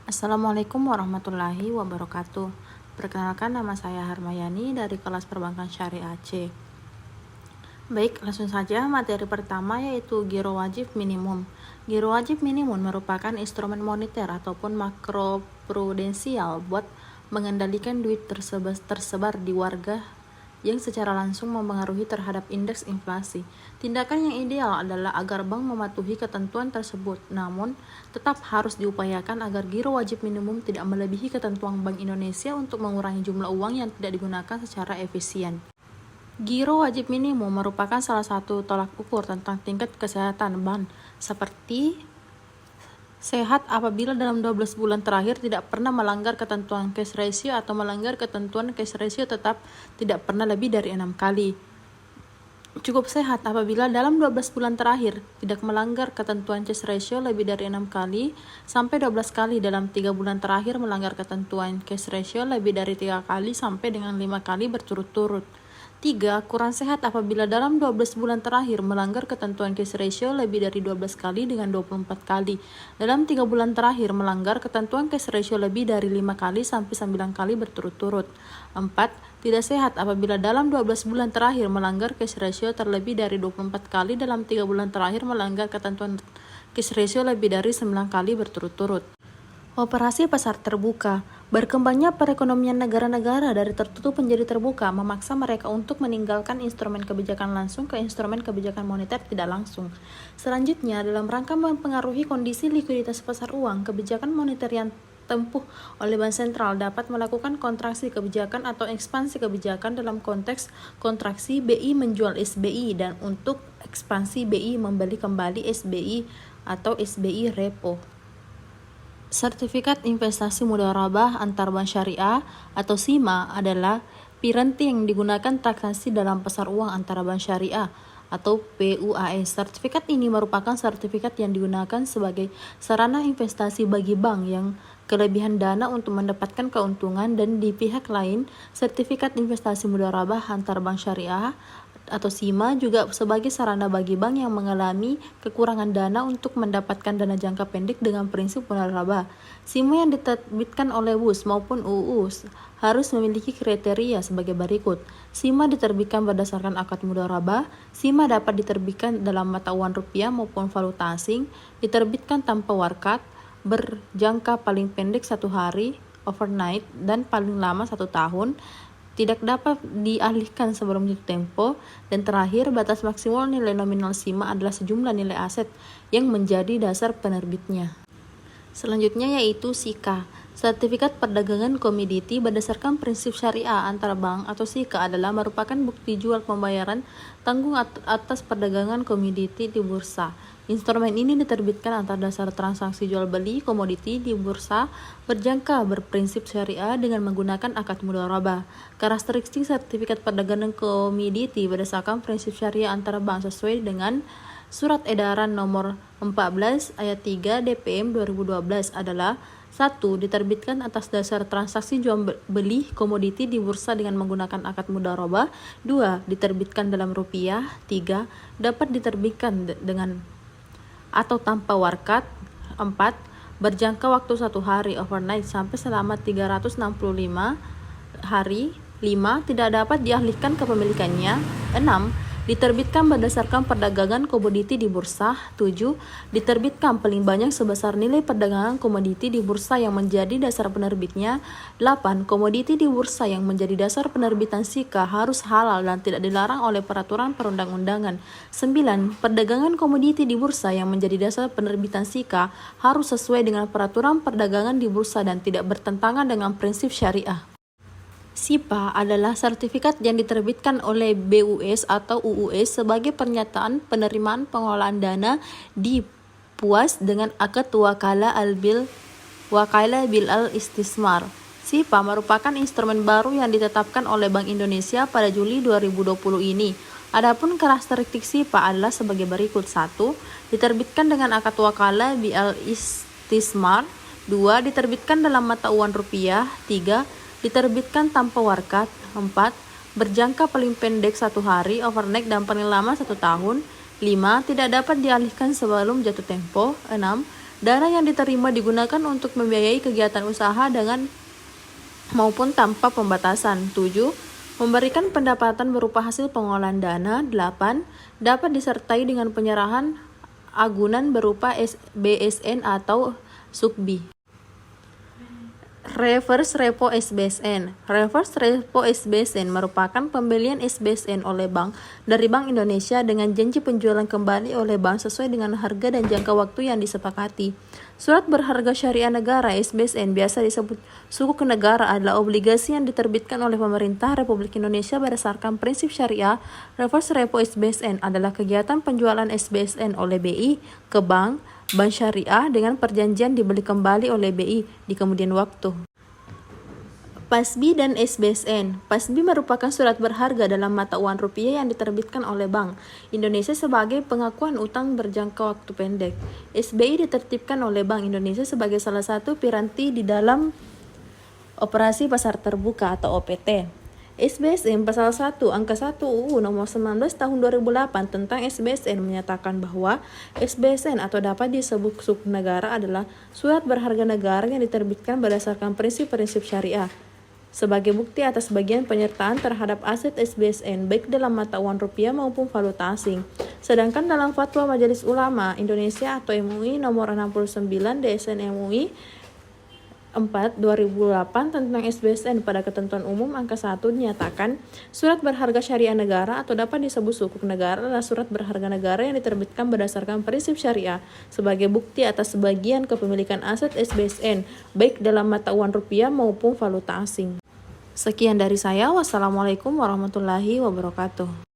Assalamualaikum warahmatullahi wabarakatuh. Perkenalkan, nama saya Harmayani dari kelas Perbankan Syariah C. Baik, langsung saja materi pertama yaitu giro wajib minimum. Giro wajib minimum merupakan instrumen moneter ataupun makroprudensial buat mengendalikan duit tersebar di warga yang secara langsung mempengaruhi terhadap indeks inflasi. Tindakan yang ideal adalah agar bank mematuhi ketentuan tersebut, namun tetap harus diupayakan agar giro wajib minimum tidak melebihi ketentuan Bank Indonesia untuk mengurangi jumlah uang yang tidak digunakan secara efisien. Giro wajib minimum merupakan salah satu tolak ukur tentang tingkat kesehatan bank, seperti sehat apabila dalam 12 bulan terakhir tidak pernah melanggar ketentuan cash ratio atau melanggar ketentuan cash ratio tetap tidak pernah lebih dari 6 kali. Cukup sehat apabila dalam 12 bulan terakhir tidak melanggar ketentuan cash ratio lebih dari 6 kali sampai 12 kali dalam 3 bulan terakhir melanggar ketentuan cash ratio lebih dari 3 kali sampai dengan 5 kali berturut-turut. 3. Kurang sehat apabila dalam 12 bulan terakhir melanggar ketentuan cash ratio lebih dari 12 kali dengan 24 kali. Dalam 3 bulan terakhir melanggar ketentuan cash ratio lebih dari 5 kali sampai 9 kali berturut-turut. 4. Tidak sehat apabila dalam 12 bulan terakhir melanggar cash ratio terlebih dari 24 kali dalam 3 bulan terakhir melanggar ketentuan cash ratio lebih dari 9 kali berturut-turut. Operasi pasar terbuka. Berkembangnya perekonomian negara-negara dari tertutup menjadi terbuka memaksa mereka untuk meninggalkan instrumen kebijakan langsung ke instrumen kebijakan moneter tidak langsung. Selanjutnya, dalam rangka mempengaruhi kondisi likuiditas pasar uang, kebijakan moneter yang tempuh oleh Bank Sentral dapat melakukan kontraksi kebijakan atau ekspansi kebijakan dalam konteks kontraksi BI menjual SBI dan untuk ekspansi BI membeli kembali SBI atau SBI repo. Sertifikat Investasi Mudharabah Antar Bank Syariah atau SIMA adalah piranti yang digunakan transaksi dalam pasar uang antara bank syariah atau PUAS. Sertifikat ini merupakan sertifikat yang digunakan sebagai sarana investasi bagi bank yang kelebihan dana untuk mendapatkan keuntungan, dan di pihak lain, sertifikat investasi mudharabah antar bank syariah atau SIMA juga sebagai sarana bagi bank yang mengalami kekurangan dana untuk mendapatkan dana jangka pendek dengan prinsip mudharabah. SIMA yang diterbitkan oleh WUS maupun UU harus memiliki kriteria sebagai berikut. SIMA diterbitkan berdasarkan akad mudharabah. SIMA dapat diterbitkan dalam mata uang rupiah maupun valuta asing, diterbitkan tanpa warkat, berjangka paling pendek 1 hari, overnight, dan paling lama 1 tahun, tidak dapat dialihkan sebelum jatuh tempo, dan terakhir, batas maksimal nilai nominal SIMA adalah sejumlah nilai aset yang menjadi dasar penerbitnya. Selanjutnya yaitu SIKA. Sertifikat Perdagangan Komoditi berdasarkan prinsip syariah antara bank atau SIKA adalah merupakan bukti jual pembayaran tanggung atas perdagangan komoditi di bursa. Instrumen ini diterbitkan atas dasar transaksi jual beli komoditi di bursa berjangka berprinsip syariah dengan menggunakan akad mudharabah. Karakteristik sertifikat perdagangan komoditi berdasarkan prinsip syariah antara bank sesuai dengan Surat Edaran Nomor 14 Ayat 3 DPM 2012 adalah: 1. Diterbitkan atas dasar transaksi jual beli komoditi di bursa dengan menggunakan akad mudharabah. 2. Diterbitkan dalam rupiah. 3. Dapat diterbitkan dengan atau tanpa warkat. 4. Berjangka waktu 1 hari, overnight, sampai selama 365 hari. 5. Tidak dapat dialihkan kepemilikannya. 6. Diterbitkan berdasarkan perdagangan komoditi di bursa. 7. Diterbitkan paling banyak sebesar nilai perdagangan komoditi di bursa yang menjadi dasar penerbitnya. 8. Komoditi di bursa yang menjadi dasar penerbitan SIKA harus halal dan tidak dilarang oleh peraturan perundang-undangan. 9. Perdagangan komoditi di bursa yang menjadi dasar penerbitan SIKA harus sesuai dengan peraturan perdagangan di bursa dan tidak bertentangan dengan prinsip syariah. SIPA adalah sertifikat yang diterbitkan oleh BUS atau UUS sebagai pernyataan penerimaan pengelolaan dana di PUAS dengan akad wakalah bil al-istismar. SIPA merupakan instrumen baru yang ditetapkan oleh Bank Indonesia pada Juli 2020 ini. Adapun karakteristik SIPA adalah sebagai berikut. 1. Diterbitkan dengan akad wakalah bil al-istismar. 2. Diterbitkan dalam mata uang rupiah. 3. Diterbitkan tanpa warkat. 4. Berjangka paling pendek 1 hari, overnight, dan paling lama 1 tahun. 5. Tidak dapat dialihkan sebelum jatuh tempo. 6. Dana yang diterima digunakan untuk membiayai kegiatan usaha dengan maupun tanpa pembatasan. 7. Memberikan pendapatan berupa hasil pengolahan dana. 8. Dapat disertai dengan penyerahan agunan berupa BSN atau Sukbi. Reverse repo SBSN. Reverse repo SBSN merupakan pembelian SBSN oleh bank dari Bank Indonesia dengan janji penjualan kembali oleh bank sesuai dengan harga dan jangka waktu yang disepakati. Surat berharga syariah negara SBSN, biasa disebut sukuk negara, adalah obligasi yang diterbitkan oleh pemerintah Republik Indonesia berdasarkan prinsip syariah. Reverse repo SBSN adalah kegiatan penjualan SBSN oleh BI ke bank syariah dengan perjanjian dibeli kembali oleh BI di kemudian waktu. PASBI dan SBSN. PASBI merupakan surat berharga dalam mata uang rupiah yang diterbitkan oleh Bank Indonesia sebagai pengakuan utang berjangka waktu pendek. SBI ditertibkan oleh Bank Indonesia sebagai salah satu piranti di dalam operasi pasar terbuka atau OPT. SBSN Pasal 1 Angka 1 UU Nomor 19 Tahun 2008 tentang SBSN menyatakan bahwa SBSN atau dapat disebut sukuk negara adalah surat berharga negara yang diterbitkan berdasarkan prinsip-prinsip syariah sebagai bukti atas bagian penyertaan terhadap aset SBSN baik dalam mata uang rupiah maupun valuta asing. Sedangkan dalam Fatwa Majelis Ulama Indonesia atau MUI Nomor 69 DSN MUI 4/2008 tentang SBSN pada ketentuan umum angka 1 dinyatakan surat berharga syariah negara atau dapat disebut sukuk negara adalah surat berharga negara yang diterbitkan berdasarkan prinsip syariah sebagai bukti atas sebagian kepemilikan aset SBSN baik dalam mata uang rupiah maupun valuta asing. Sekian dari saya. Wassalamualaikum warahmatullahi wabarakatuh.